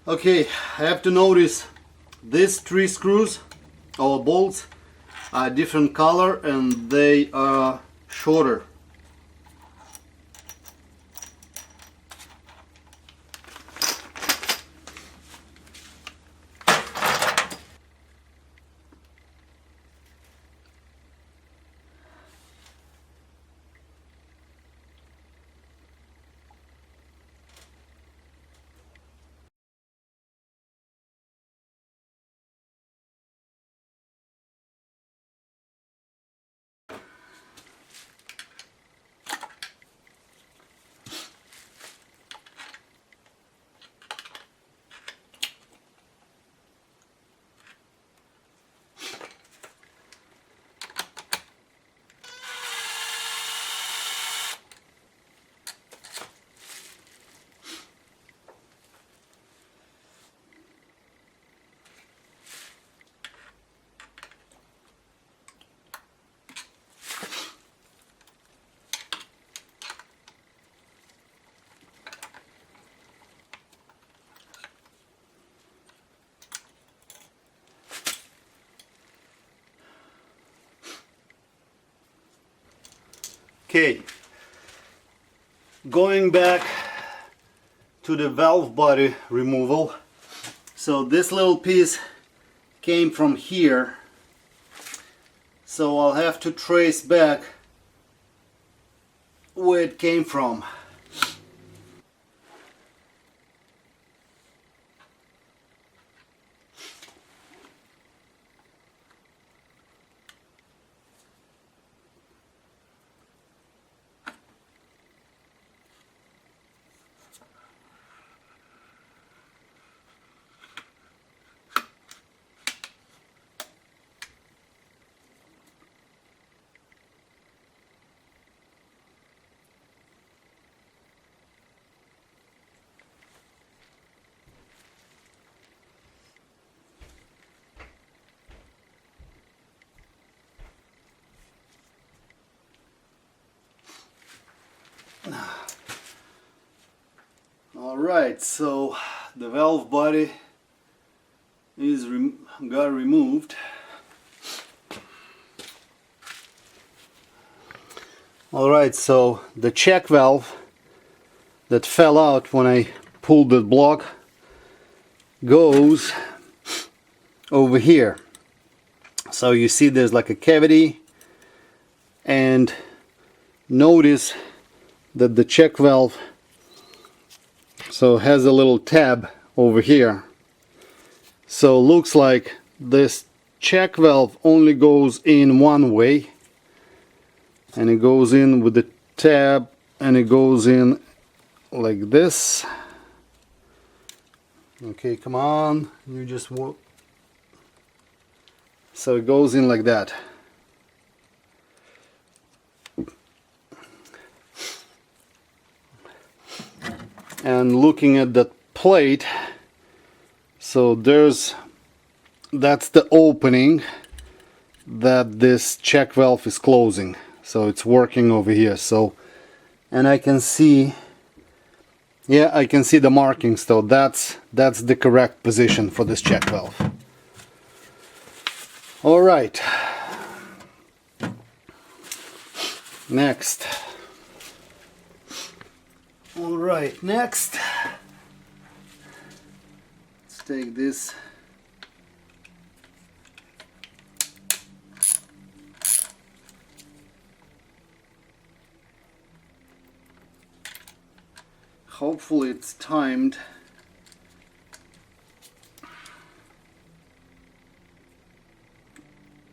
Okay, I have to notice these three screws or bolts are different color and they are shorter. Okay, going back to the valve body removal. So this little piece came from here, so I'll have to trace back where it came from. Alright, so the valve body is got removed. Alright, so the check valve that fell out when I pulled the block goes over here. So you see there's like a cavity, and notice that the check valve has a little tab over here. So looks like this check valve only goes in one way, and it goes in with the tab, and it goes in like this. Okay, come on, you just walk. So it goes in like that. And looking at that plate, so that's the opening that this check valve is closing. So it's working over here. So, and I can see, yeah, I can see the markings. So that's the correct position for this check valve. All right. Next. All right, next, let's take this. Hopefully it's timed.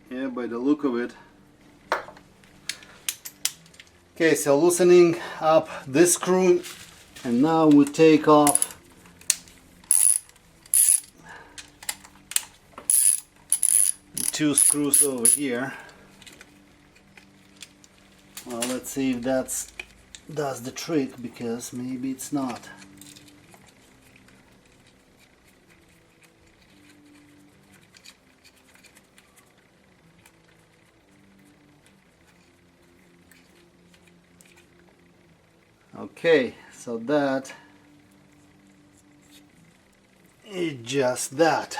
Yeah, by the look of it. Okay, so loosening up this screw, and now we take off the two screws over here. Well, let's see if that does the trick, because maybe it's not. Okay, so that It's just that.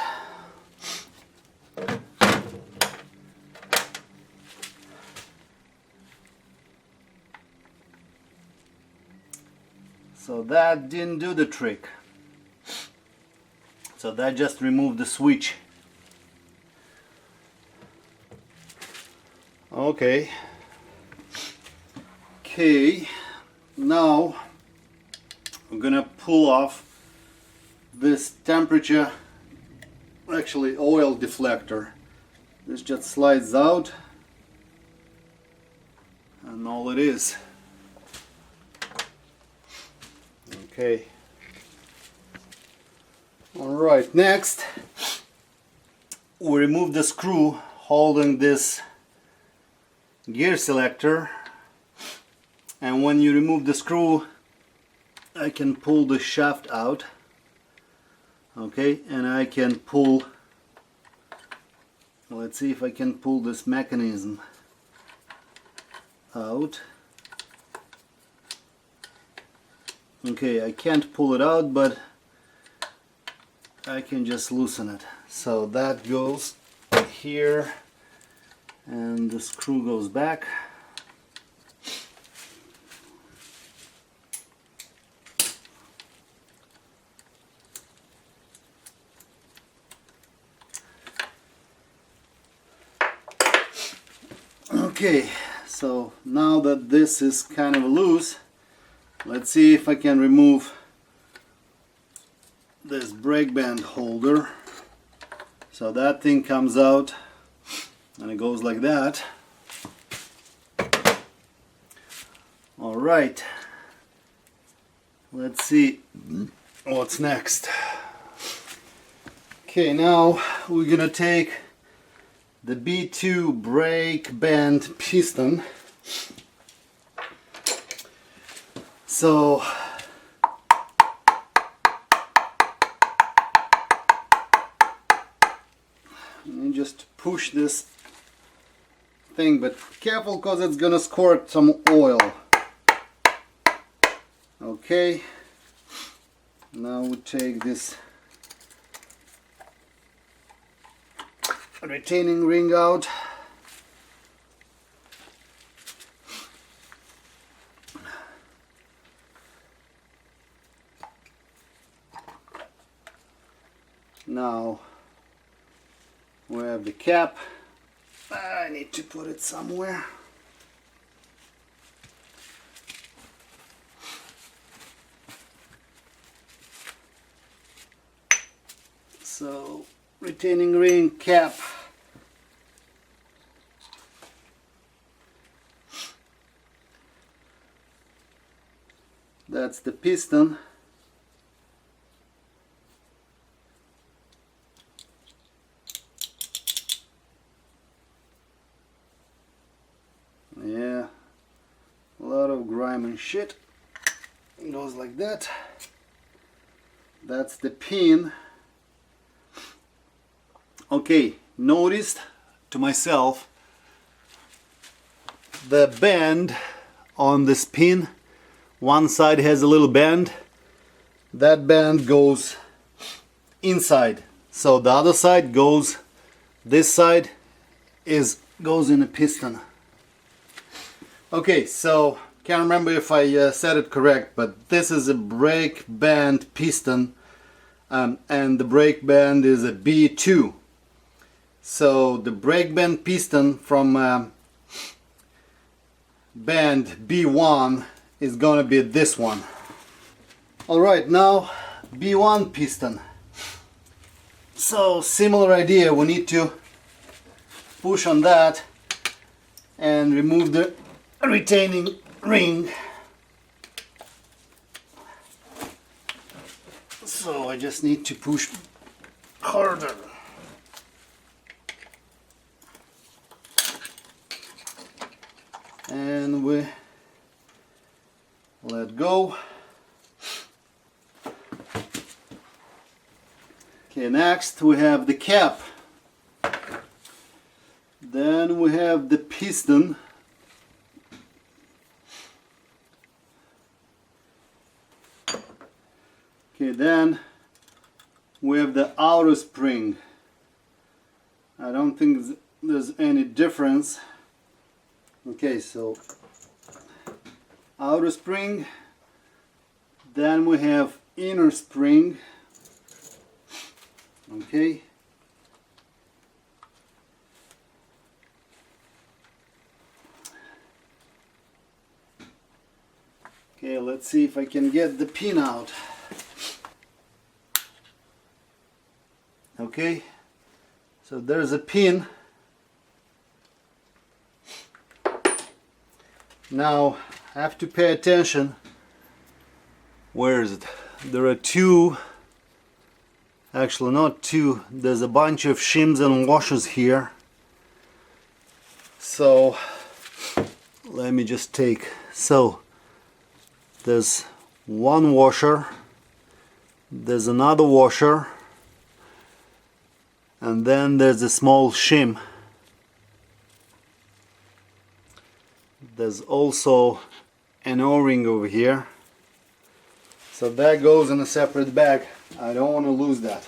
So that didn't do the trick. So that just removed the switch. Okay. Okay. Now I'm gonna pull off this temperature, actually oil deflector. This just slides out, and all it is. Okay. Alright, next we remove the screw holding this gear selector, and when you remove the screw I can pull the shaft out. Okay, and I can pull, let's see if I can pull this mechanism out. Okay, I can't pull it out, but I can just loosen it. So that goes here and the screw goes back. Okay, so now that this is kind of loose, let's see if I can remove this brake band holder. So that thing comes out and it goes like that. Alright, let's see what's next. Okay, now we're gonna take the B2 brake band piston. So you just push this thing, but careful because it's gonna squirt some oil. Okay, now we take this retaining ring out. Now we have the cap. I need to put it somewhere. So retaining ring, cap. That's the piston. Yeah, a lot of grime and shit. It goes like that. That's the pin. Okay, noticed to myself the bend on this pin. One side has a little bend. That bend goes inside. So the other side goes, this side goes in a piston. Okay, so can't remember if I said it correct, but this is a brake band piston, and the brake band is a B2. So the brake band piston from band B1 is gonna be this one. Alright, now B1 piston. So similar idea, we need to push on that and remove the retaining ring. So I just need to push harder. And we let go. Okay, next we have the cap. Then we have the piston. Okay, then we have the outer spring. I don't think there's any difference. Okay, so outer spring, then we have inner spring. Okay, okay, let's see if I can get the pin out. Okay, so there's a pin. Now I have to pay attention. Where is it? There are two, actually not two, there's a bunch of shims and washers here. So let me just take, so there's one washer, there's another washer, and then there's a small shim. There's also an O-ring over here. So that goes in a separate bag. I don't want to lose that.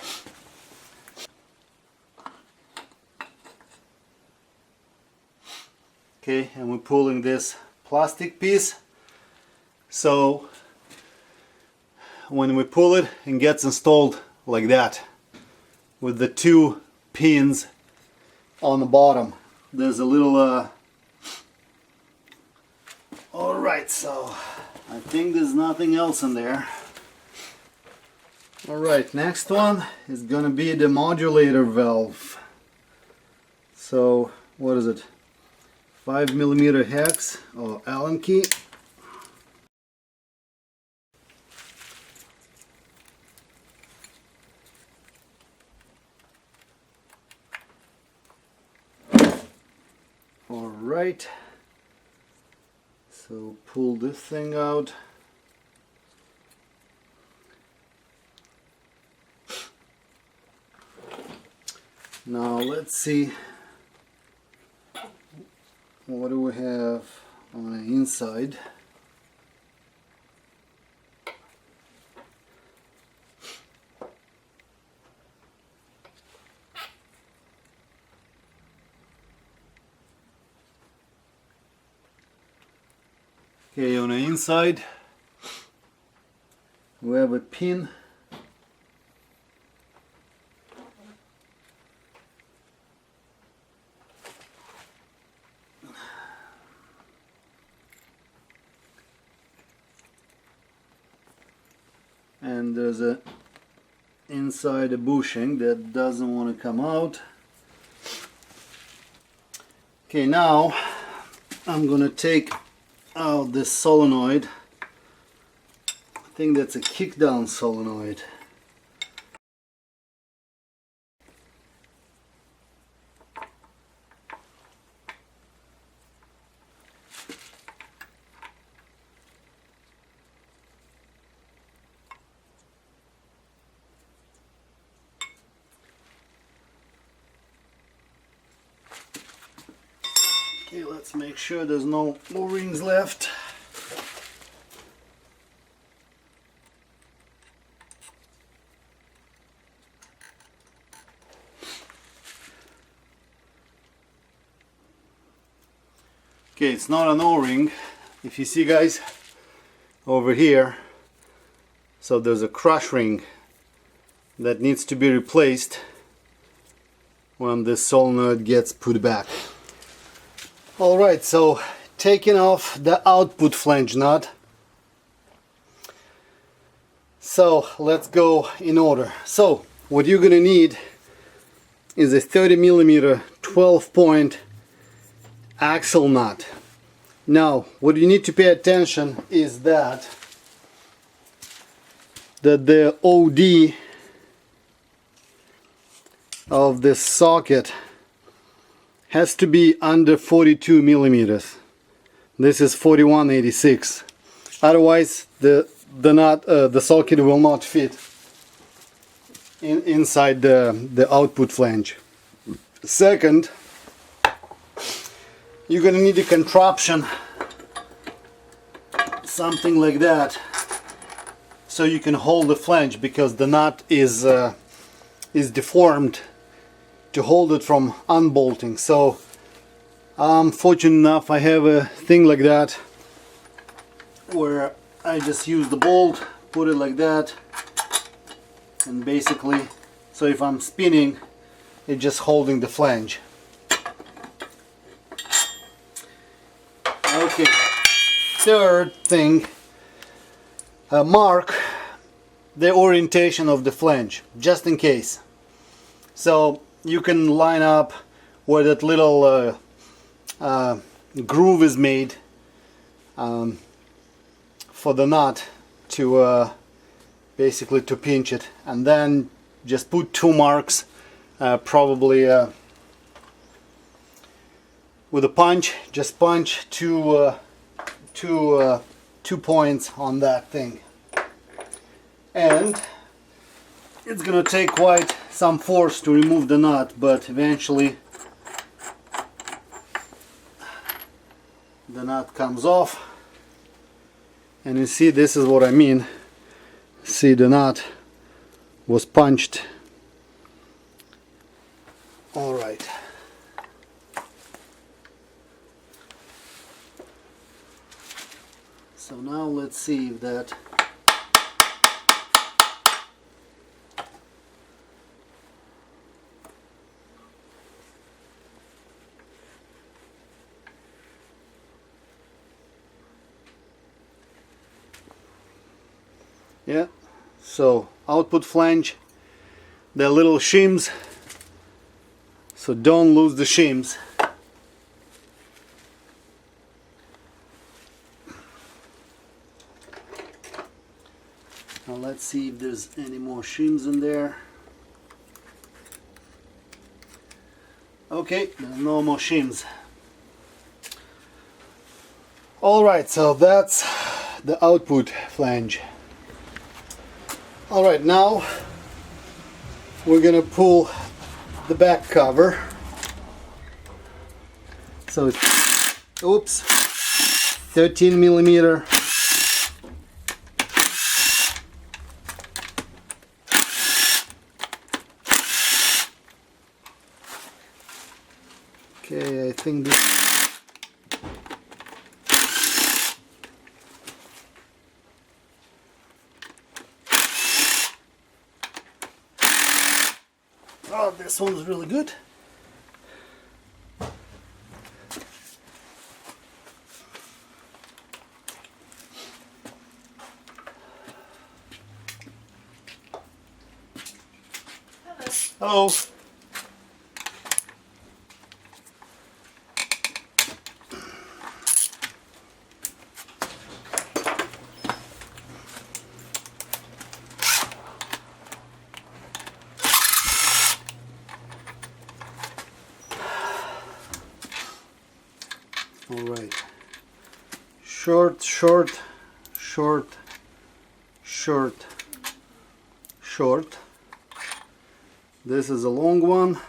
Okay, and we're pulling this plastic piece. So when we pull it, it gets installed like that, with the two pins on the bottom. There's a little alright, so I think there's nothing else in there. Alright, next one is gonna be the modulator valve. So what is it? 5mm hex or Allen key. Alright, so pull this thing out. Now let's see, what do we have on the inside? Okay, on the inside we have a pin. And there's a inside a bushing that doesn't want to come out. Okay, now I'm gonna take out this solenoid. I think that's a kick down solenoid. Okay, let's make sure there's no O-rings left. Okay, it's not an O-ring. If you see, guys, over here, so there's a crush ring that needs to be replaced when this solenoid gets put back. Alright, so taking off the output flange nut. So let's go in order. So what you're gonna need is a 30mm 12-point axle nut. Now what you need to pay attention is that the OD of this socket has to be under 42mm. This is 41/86. Otherwise, the socket will not fit inside the output flange. Second, you're gonna need a contraption, something like that, so you can hold the flange, because the nut is is deformed to hold it from unbolting. So I'm fortunate enough I have a thing like that where I just use the bolt, put it like that, and basically, so if I'm spinning, it's just holding the flange. Okay, third thing, mark the orientation of the flange, just in case. So you can line up where that little groove is made for the nut to basically to pinch it, and then just put 2 marks, probably with a punch, just punch two points on that thing. And it's gonna take quite some force to remove the nut, but eventually the nut comes off. And you see, this is what I mean. See, the nut was punched. All right. So now let's see if that yeah, so output flange, the little shims, so don't lose the shims. Now let's see if there's any more shims in there. Okay, there's no more shims. Alright, so that's the output flange. Alright, now we're gonna pull the back cover. So it's, oops, 13 millimeter. Okay, I think this. Oh, this one's really good. Hello. All right. Short, short, short, short, short. This is a long one,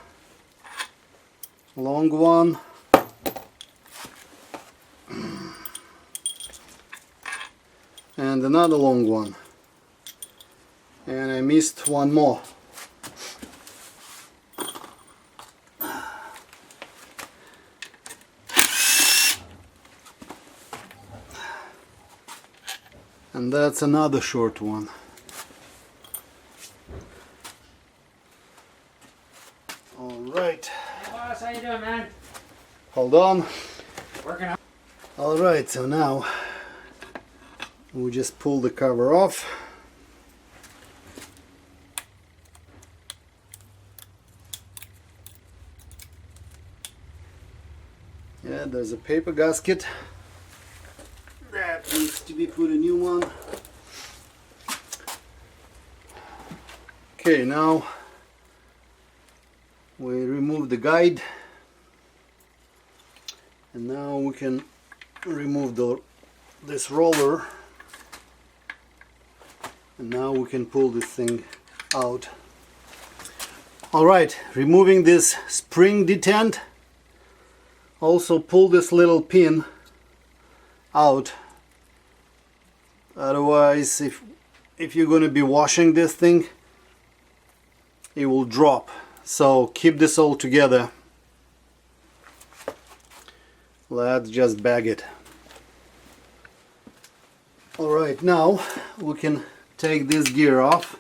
and another long one, and I missed one more. And that's another short one. Alright. Hey boss, how you doing, man? Hold on. Working on. Alright, so now we just pull the cover off. Yeah, there's a paper gasket. That needs to be put a new one. Okay, now we remove the guide, and now we can remove this roller, and now we can pull this thing out. Alright, removing this spring detent. Also pull this little pin out. Otherwise, if you're going to be washing this thing, it will drop. So keep this all together. Let's just bag it. Alright, now we can take this gear off.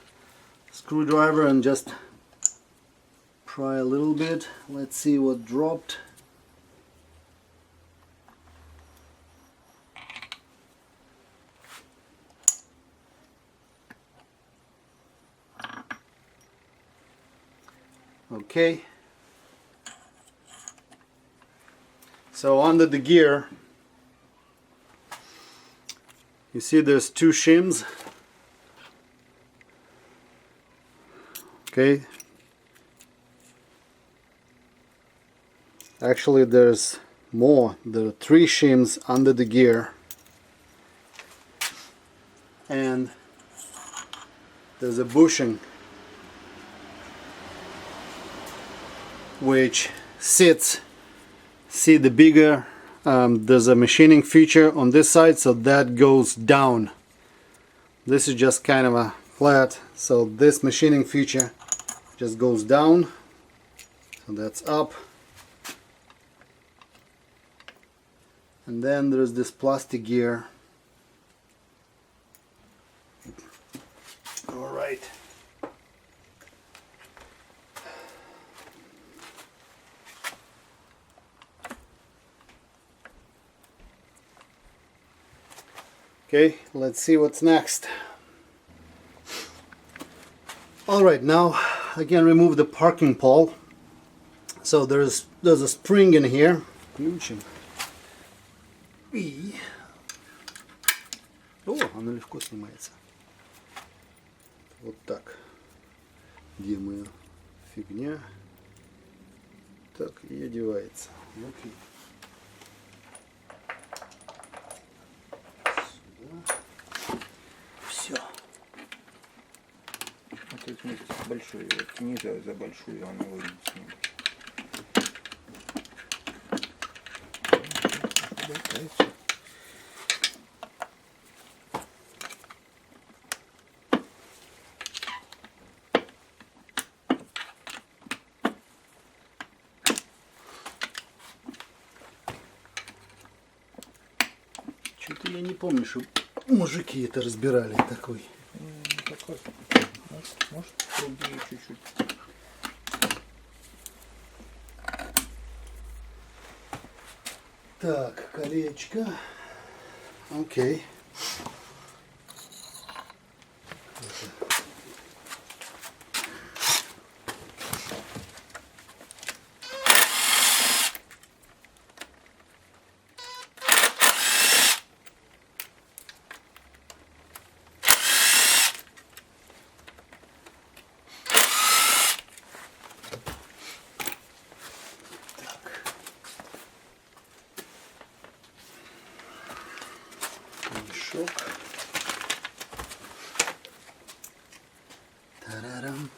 Screwdriver and just pry a little bit. Let's see what dropped. Okay. So under the gear, you see there's two shims. Okay. Actually there's more. There are three shims under the gear. And there's a bushing which sits, see the bigger, there's a machining feature on this side, so that goes down. This is just kind of a flat, so this machining feature just goes down, so that's up. And then there's this plastic gear. All right. Okay, let's see what's next. Alright, now I can remove the parking pole. So there's a spring in here. Включим. И... О, оно легко снимается. Вот так. Где моя фигня? Так, и одевается. Окей. Все. Вот это вместе с большой, ниже за большую, она выйдет с ним. Что-то я не помню, что мужики это разбирали такой. Такой. Может, другие чуть-чуть. Так, колечко. Окей. Мешок. Тарарам.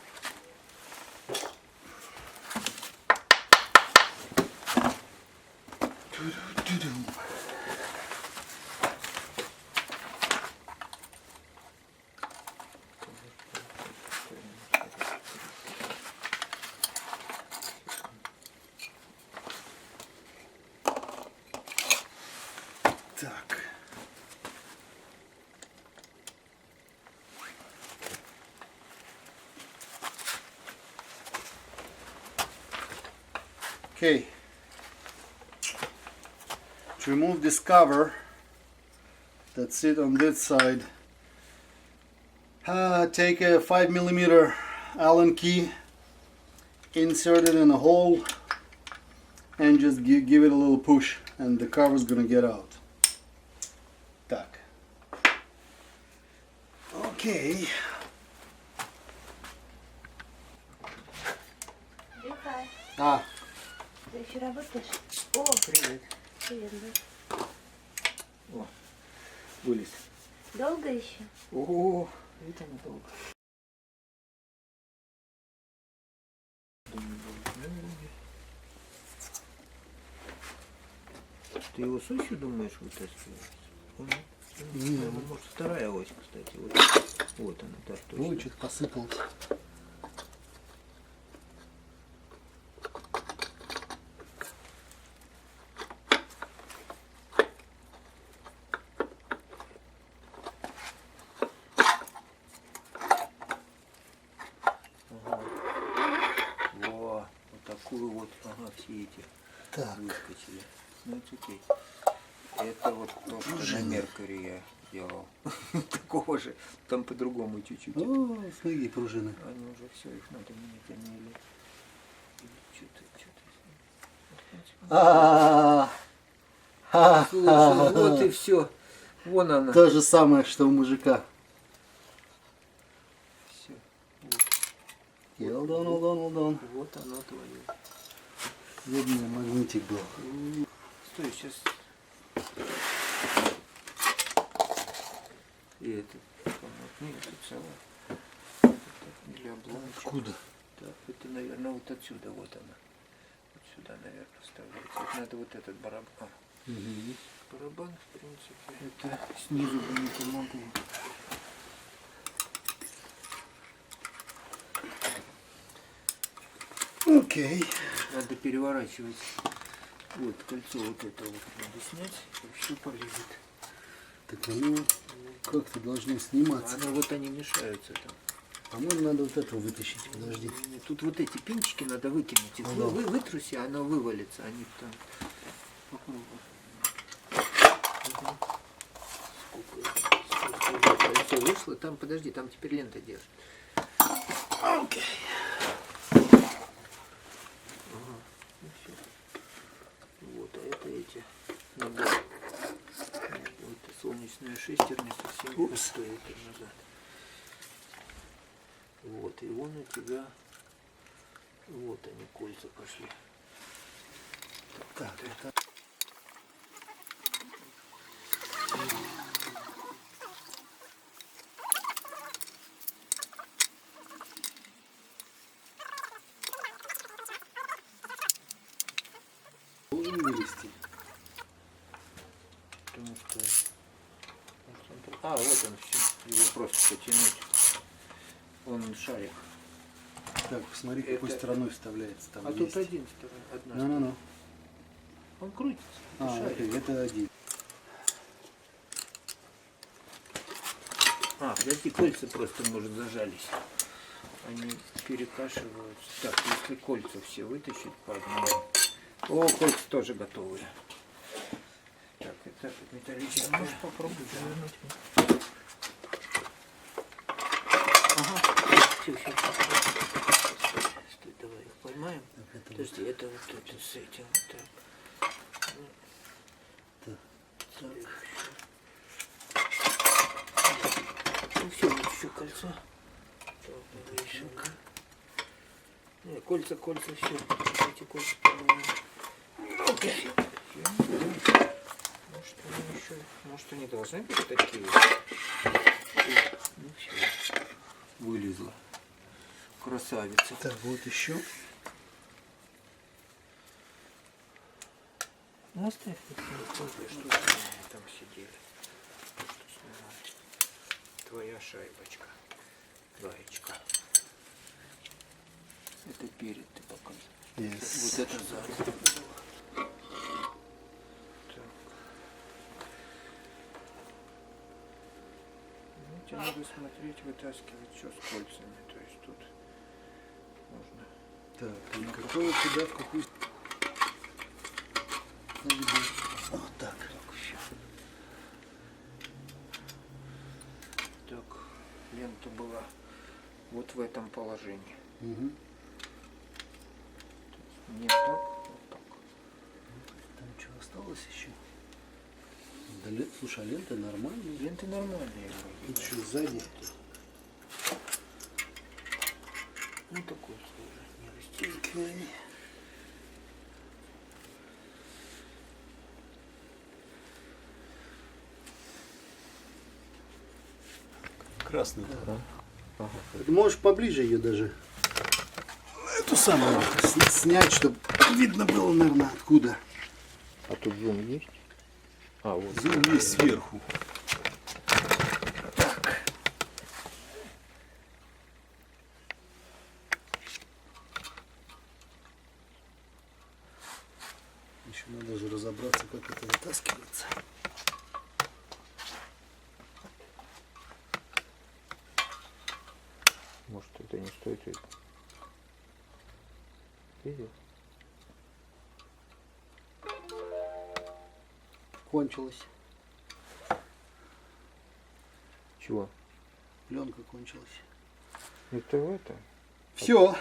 Ту-ду-ду-дум. Так. Okay, to remove this cover that sits on this side, take a 5mm Allen key, insert it in a hole, and just give it a little push, and the cover is gonna get out. Так. Okay. А. Ты еще работаешь? О, Привет. привет, да. О, вылез. Долго еще? О, это надолго. Ты его с осью думаешь вытаскивать? Может, вторая ось, кстати. Вот она, да, точно. Ой, что-то посыпалось. и эти Так. выскочили. Ну, это окей. Это вот то, что на Меркуре я делал. Такого же. Там по-другому чуть-чуть. О, с ноги пружины. Они уже все, их надо менять, они или что-то. Слушай, вот и все. Вон она. То же самое, что у мужика. Все. Hold on. Вот оно твое. Видно, магнитик был. Стой, сейчас. И это. Нет, это целое. Для обломочек. Откуда? Так, это, наверное, вот отсюда, вот она. Вот сюда, наверное, вставляется. Вот надо вот этот барабан. Барабан, в принципе, это снизу бы не помогло. Окей. Надо переворачивать. Вот кольцо вот это вот надо снять, и все полезет. Так оно как-то должно сниматься. Оно вот они мешаются там. По-моему, надо вот это вытащить. Подожди. Тут вот эти пинчики надо выкинуть. Их вытруси, оно вывалится. Они там. Попробуй. Все вышло. Там, подожди, там теперь лента держит. Окей. Вот, а это эти. Вот солнечная шестерня совсем стоит назад. Вот, и вон у тебя. Вот они, кольца пошли. Так, это... Должен вылезти. Потому что... А, вот он все. Его просто потянуть. Он шарик. Так, посмотри, какой Это- стороной вставляется. Там А есть. тут один сторона, одна. Ну. Он крутится. Это шарик. Окей, это один. А, подожди, кольца просто, может, зажались. Они перекашиваются. Так, если кольца все вытащить по одному. О, кольца тоже готовые. Так, это металлическое. Можешь попробовать завернуть. Ага, все. Стой, давай их поймаем. Так, это Подожди, это вот это с этим. Так. Ну все, вот еще кольцо. Так, вишенка. Не, кольца, все. Эти кольца, по-моему. Окей. Может, они должны быть такие? Ну все. Вылезла. Красавица. Так, вот еще. Ну, оставь их, что там сидели. Что снимать? Твоя шайбочка. Гаечка. Это перед ты показываешь. Yes. Вот это сзади. Так. Ну, тебе надо смотреть, вытаскивать, что с кольцами. То есть тут можно. Так, и какого сюда, в какую... Вот так. Так, лента была вот в этом положении. Угу. Не так, вот так. Там что осталось еще? Да, слушай, а лента нормальная. Ленты нормальные. Тут еще сзади. Ну такой тоже не растет. Окей. Красный. Ага. Ты можешь поближе ее даже. Эту самую снять, чтобы видно было, наверное, откуда. А тут зум есть? А, вот. Зум есть сверху. Еще надо же разобраться, как это вытаскивается. Может, это не стоит. Видел? Кончилась. Чего? Пленка кончилась. Это это. Все.